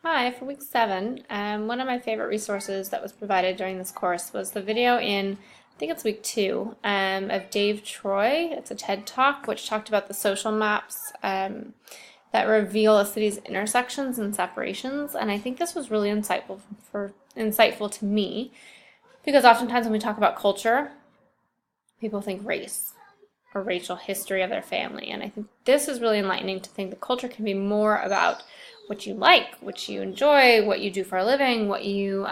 Hi, for week 7, one of my favorite resources that was provided during this course was the video in, I think it's week 2, of Dave Troy. It's a TED Talk which talked about the social maps that reveal a city's intersections and separations, and I think this was really insightful to me because oftentimes when we talk about culture, people think race or racial history of their family, and I think this is really enlightening to think that culture can be more about what you like, what you enjoy, what you do for a living, what you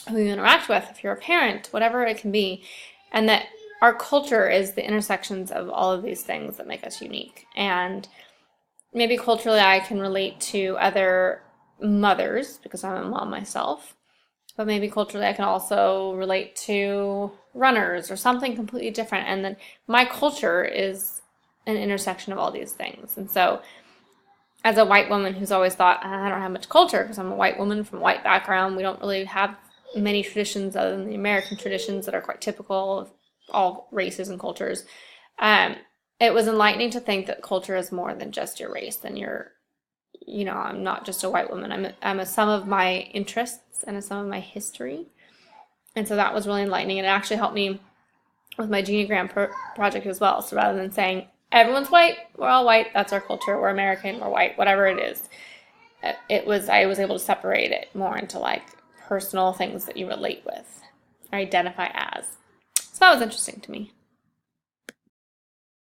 who you interact with, if you're a parent, whatever it can be, and that our culture is the intersections of all of these things that make us unique. And maybe culturally I can relate to other mothers because I'm a mom myself, but maybe culturally I can also relate to runners or something completely different, and then my culture is an intersection of all these things. And so as a white woman who's always thought, I don't have much culture because I'm a white woman from a white background, we don't really have many traditions other than the American traditions that are quite typical of all races and cultures. It was enlightening to think that culture is more than just your race, than I'm not just a white woman. I'm a sum of my interests and a sum of my history. And so that was really enlightening, and it actually helped me with my Geneagram project as well. So rather than saying, everyone's white, we're all white, that's our culture, we're American, we're white, whatever it is. I was able to separate it more into like personal things that you relate with or identify as. So that was interesting to me.